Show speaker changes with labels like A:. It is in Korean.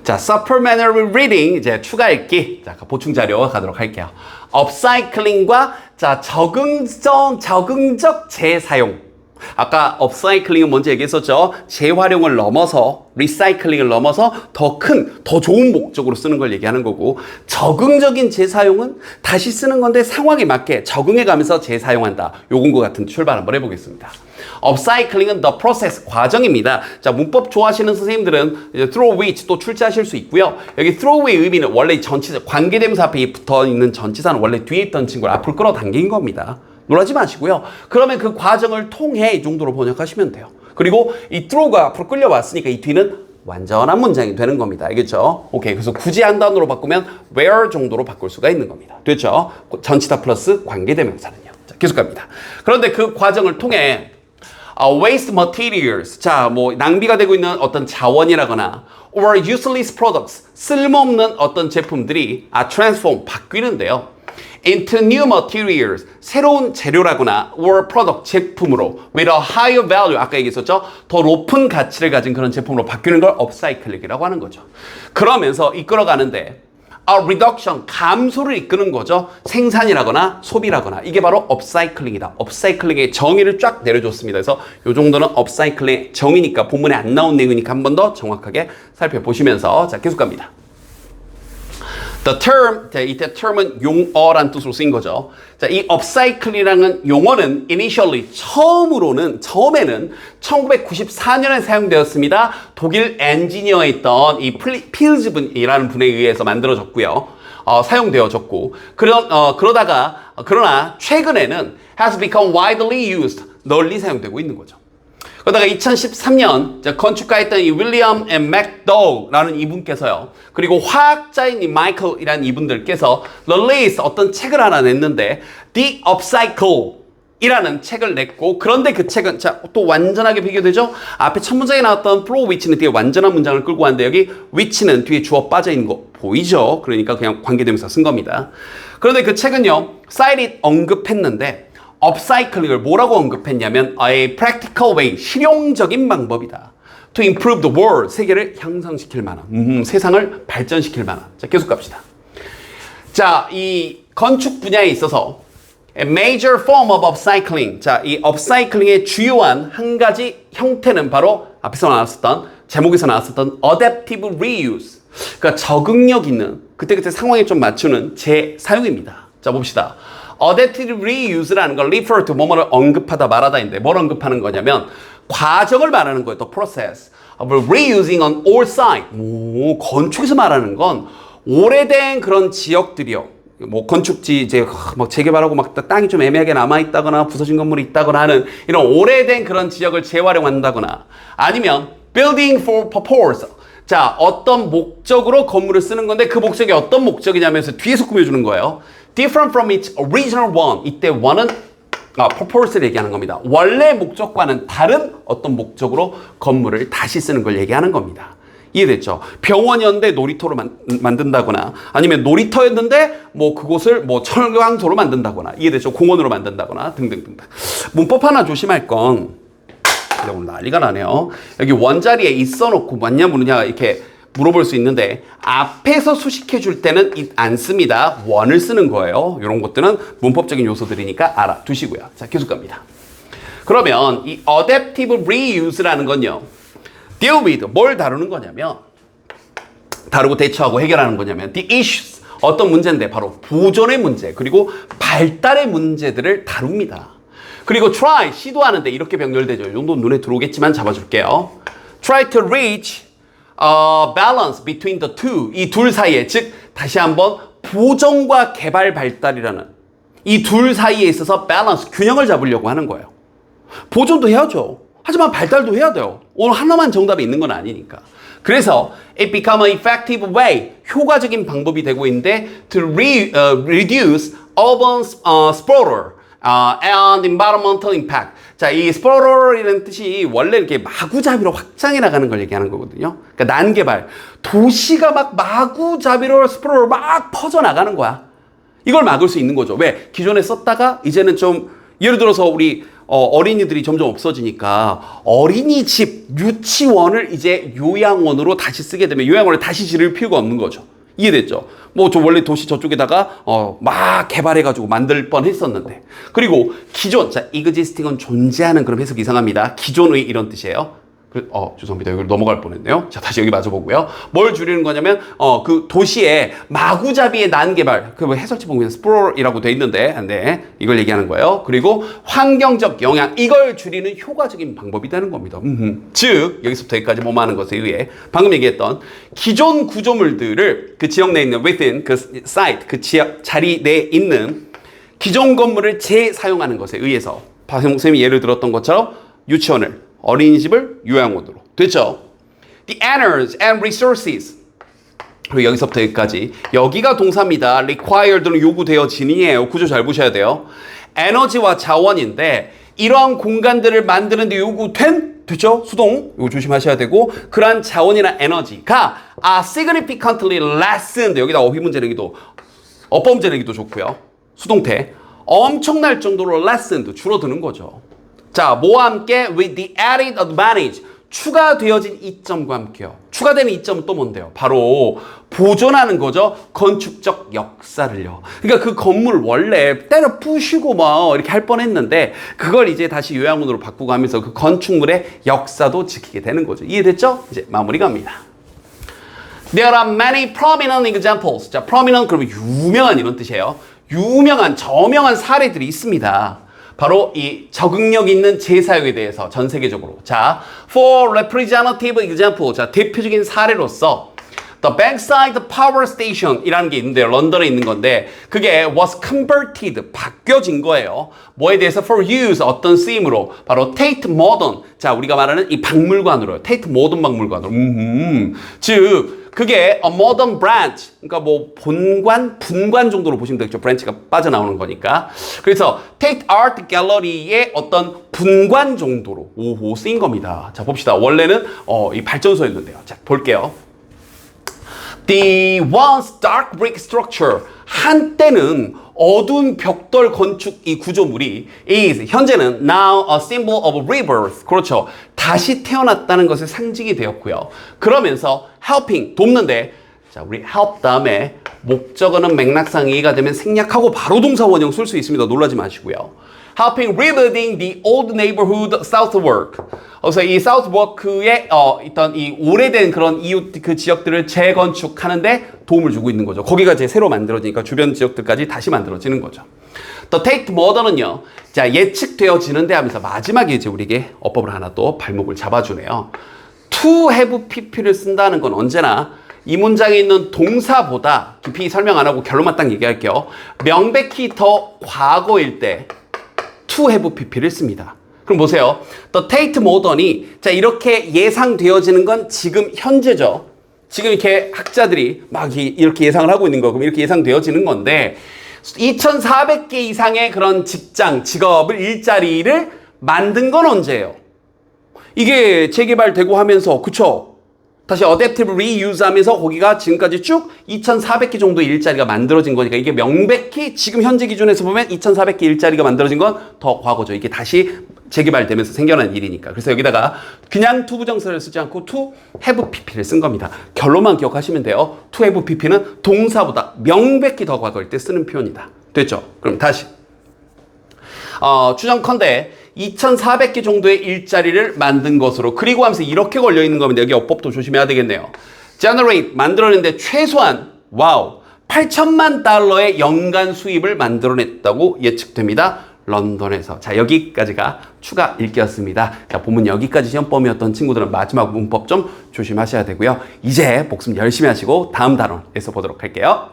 A: 자, supplementary reading, 이제 추가 읽기. 자, 보충 자료 가도록 할게요. 업사이클링과 자, 적응적 재사용. 아까 업사이클링은 먼저 얘기했었죠. 재활용을 넘어서, 리사이클링을 넘어서 더 큰, 더 좋은 목적으로 쓰는 걸 얘기하는 거고, 적응적인 재사용은 다시 쓰는 건데 상황에 맞게 적응해 가면서 재사용한다. 요건과 같은 출발 한번 해보겠습니다. 업사이클링은 the process, 과정입니다. 자, 문법 좋아하시는 선생님들은 이제 through which 또 출제하실 수 있고요. 여기 throw의 의미는 원래 전치사, 관계대명사 앞에 붙어 있는 전치사는 원래 뒤에 있던 친구를 앞으로 끌어당긴 겁니다. 놀라지 마시고요. 그러면 그 과정을 통해 이 정도로 번역하시면 돼요. 그리고 이 throw가 앞으로 끌려왔으니까 이 뒤는 완전한 문장이 되는 겁니다. 알겠죠? 오케이. 그래서 굳이 한 단어로 바꾸면 where 정도로 바꿀 수가 있는 겁니다. 됐죠? 전치사 플러스 관계대명사는요. 자, 계속 갑니다. 그런데 그 과정을 통해 waste materials, 자, 뭐 낭비가 되고 있는 어떤 자원이라거나 or useless products, 쓸모없는 어떤 제품들이 transform, 바뀌는데요. into new materials, 새로운 재료라거나 or product, 제품으로 with a higher value, 아까 얘기했었죠? 더 높은 가치를 가진 그런 제품으로 바뀌는 걸 업사이클링이라고 하는 거죠. 그러면서 이끌어가는데 reduction, 감소를 이끄는 거죠. 생산이라거나 소비라거나. 이게 바로 업사이클링이다. 업사이클링의 정의를 쫙 내려줬습니다. 그래서 이 정도는 업사이클링의 정의니까, 본문에 안 나온 내용이니까 한 번 더 정확하게 살펴보시면서, 자, 계속 갑니다. The term, 자, 이때 term은 용어란 뜻으로 쓰인 거죠. 자, 이 upcycling이라는 용어는 initially, 처음에는 1994년에 사용되었습니다. 독일 엔지니어였던 이 필즈 분이라는 분에 의해서 만들어졌고요. 사용되어졌고, 그러나 최근에는 has become widely used, 널리 사용되고 있는 거죠. 그러다가 2013년 건축가였던 이 윌리엄 앤 맥도우라는 이분께서요. 그리고 화학자인 이 마이클이라는 이분들께서 release, 어떤 책을 하나 냈는데 The Upcycle 이라는 책을 냈고, 그런데 그 책은 자, 또 완전하게 비교되죠? 앞에 첫 문장에 나왔던 flow which는 뒤에 완전한 문장을 끌고 왔는데 여기 which는 뒤에 주어 빠져 있는 거 보이죠? 그러니까 그냥 관계대명사 쓴 겁니다. 그런데 그 책은요, cited, 언급했는데 업사이클링을 뭐라고 언급했냐면 a practical way, 실용적인 방법이다. to improve the world, 세계를 향상시킬 만한, 세상을 발전시킬 만한. 자, 계속 갑시다. 자, 이 건축 분야에 있어서 a major form of upcycling. 자, 이 upcycling의 주요한 한 가지 형태는 바로 앞에서 나왔었던, 제목에서 나왔었던 adaptive reuse. 그러니까 적응력 있는, 그때그때 상황에 좀 맞추는 재사용입니다. 자, 봅시다. adaptive reuse라는 걸 refer to, 뭐뭐를 언급하다 말하다인데 뭘 언급하는 거냐면 과정을 말하는 거예요. The process of reusing on all sides. 건축에서 말하는 건 오래된 그런 지역들이요. 뭐 건축지 이제 막 재개발하고 막 땅이 좀 애매하게 남아있다거나 부서진 건물이 있다거나 하는 이런 오래된 그런 지역을 재활용한다거나, 아니면 building for purpose. 자, 어떤 목적으로 건물을 쓰는 건데 그 목적이 어떤 목적이냐면서 뒤에서 꾸며주는 거예요. Different from its original one. 이때 one은 purpose를 얘기하는 겁니다. 원래 목적과는 다른 어떤 목적으로 건물을 다시 쓰는 걸 얘기하는 겁니다. 이해됐죠? 병원이었는데 놀이터로 만든다거나, 아니면 놀이터였는데 뭐 그곳을 뭐 철강소로 만든다거나, 이해됐죠? 공원으로 만든다거나 등등등. 문법 하나 조심할 건, 오늘 난리가 나네요. 여기 원자리에 있어놓고 맞냐 모르냐 이렇게 물어볼 수 있는데 앞에서 수식해 줄 때는 안 씁니다. 원을 쓰는 거예요. 이런 것들은 문법적인 요소들이니까 알아두시고요. 자, 계속 갑니다. 그러면 이 adaptive reuse라는 건요, deal with, 뭘 다루는 거냐면, 다루고 대처하고 해결하는 거냐면 the issues, 어떤 문제인데 바로 보존의 문제, 그리고 발달의 문제들을 다룹니다. 그리고 try, 시도하는데 이렇게 병렬되죠. 이 정도 눈에 들어오겠지만 잡아줄게요. try to reach balance between the two. 이 둘 사이에, 즉 다시 한번 보존과 개발 발달이라는 이 둘 사이에 있어서 밸런스, 균형을 잡으려고 하는 거예요. 보존도 해야죠. 하지만 발달도 해야 돼요. 오늘 하나만 정답이 있는 건 아니니까. 그래서 it become an effective way, 효과적인 방법이 되고 있는데 to reduce urban sprawl and environmental impact. 자, 이 스포럴이라는 뜻이 원래 이렇게 마구잡이로 확장해 나가는 걸 얘기하는 거거든요. 그러니까 난개발. 도시가 막 마구잡이로 스포럴 막 퍼져 나가는 거야. 이걸 막을 수 있는 거죠. 왜? 기존에 썼다가 이제는 좀, 예를 들어서 우리 어린이들이 점점 없어지니까 어린이집, 유치원을 이제 요양원으로 다시 쓰게 되면 요양원을 다시 지를 필요가 없는 거죠. 이해됐죠? 뭐 저 원래 도시 저쪽에다가 막 개발해가지고 만들 뻔했었는데 그리고 기존 자 existing은 존재하는 그런 해석 이상합니다. 기존의 이런 뜻이에요. 죄송합니다. 여기 넘어갈 뻔했네요. 자, 다시 여기 맞아보고요. 뭘 줄이는 거냐면, 그 도시의 마구잡이의 난개발, 그 해설지 보면 스프롤이라고 돼 있는데, 네, 이걸 얘기하는 거예요. 그리고 환경적 영향, 이걸 줄이는 효과적인 방법이 되는 겁니다. 즉, 여기서부터 여기까지 뭐하는 것에 의해, 방금 얘기했던 기존 구조물들을 그 지역 내에 있는 within, 그 site, 그 지역 자리 내에 있는 기존 건물을 재사용하는 것에 의해서, 박형쌤이 예를 들었던 것처럼 유치원을 어린이집을 요양원으로 됐죠. The energy and resources 그리고 여기서부터 여기까지 여기가 동사입니다. required는 요구되어진이에요. 구조 잘 보셔야 돼요. 에너지와 자원인데 이러한 공간들을 만드는 데 요구된 됐죠? 수동 이거 조심하셔야 되고 그러한 자원이나 에너지가 significantly lessened 여기다 어휘문제 내기도 어법문제 내기도 좋고요. 수동태 엄청날 정도로 lessened 줄어드는 거죠. 자, 뭐와 함께? With the added advantage. 추가되어진 이점과 함께요. 추가되는 이점은 또 뭔데요? 바로 보존하는 거죠. 건축적 역사를요. 그러니까 그 건물 원래 때려 부시고 막 이렇게 할 뻔했는데 그걸 이제 다시 요양원으로 바꾸고 하면서 그 건축물의 역사도 지키게 되는 거죠. 이해됐죠? 이제 마무리 갑니다. There are many prominent examples. 자, prominent 그러면 유명한 이런 뜻이에요. 유명한, 저명한 사례들이 있습니다. 바로 이 적응력 있는 재사용에 대해서 전 세계적으로. 자, for representative example. 자, 대표적인 사례로서 The Bankside Power Station 이라는 게 있는데요. 런던에 있는 건데 그게 was converted, 바뀌어진 거예요. 뭐에 대해서 for use, 어떤 쓰임으로. 바로 Tate Modern. 자, 우리가 말하는 이 박물관으로요. Tate Modern 박물관으로. 즉 그게 a modern branch, 그러니까 뭐 본관, 분관 정도로 보시면 되겠죠. 브랜치가 빠져나오는 거니까. 그래서 Tate Art Gallery의 어떤 분관 정도로 오호 쓰인 겁니다. 자, 봅시다. 원래는 이 발전소였는데요. 자, 볼게요. The once dark brick structure, 한때는 어두운 벽돌 건축 이 구조물이 is 현재는 now a symbol of rebirth. 그렇죠. 다시 태어났다는 것의 상징이 되었고요. 그러면서 helping 돕는데 자, 우리 help 다음에 목적어는 맥락상 이해가 되면 생략하고 바로 동사 원형 쓸 수 있습니다. 놀라지 마시고요. Helping rebuilding the old neighborhood Southwark. 그래서 이 Southwark의 있던 이 오래된 그런 이웃 그 지역들을 재건축하는데 도움을 주고 있는 거죠. 거기가 이제 새로 만들어지니까 주변 지역들까지 다시 만들어지는 거죠. The Tate Modern은요, 자 예측되어지는데 하면서 마지막에 이제 우리에게 어법을 하나 또 발목을 잡아주네요. To have pp를 쓴다는 건 언제나 이 문장에 있는 동사보다 깊이 설명 안 하고 결론만 딱 얘기할게요. 명백히 더 과거일 때 to have pp를 씁니다. 그럼 보세요. The Tate Modern이 자 이렇게 예상되어지는 건 지금 현재죠. 지금 이렇게 학자들이 막 이렇게 예상을 하고 있는 거 그럼 이렇게 예상되어지는 건데 2,400개 이상의 그런 직장, 직업을 일자리를 만든 건 언제예요? 이게 재개발되고 하면서 그쵸? 다시 adaptive reuse 하면서 거기가 지금까지 쭉 2,400개 정도의 일자리가 만들어진 거니까 이게 명백히 지금 현재 기준에서 보면 2,400개 일자리가 만들어진 건 더 과거죠. 이게 다시 재개발되면서 생겨난 일이니까. 그래서 여기다가 그냥 to 부정사를 쓰지 않고 to have pp를 쓴 겁니다. 결론만 기억하시면 돼요. to have pp는 동사보다 명백히 더 과거일 때 쓰는 표현이다. 됐죠? 그럼 다시 추정컨대 2,400개 정도의 일자리를 만든 것으로 그리고 하면서 이렇게 걸려있는 겁니다. 여기 어법도 조심해야 되겠네요. generate, 만들어내는데 최소한 와우 8천만 달러의 연간 수입을 만들어냈다고 예측됩니다. 런던에서. 자, 여기까지가 추가 읽기였습니다. 자, 본문 여기까지 시험범위였던 친구들은 마지막 문법 좀 조심하셔야 되고요. 이제 복습 열심히 하시고 다음 단원에서 보도록 할게요.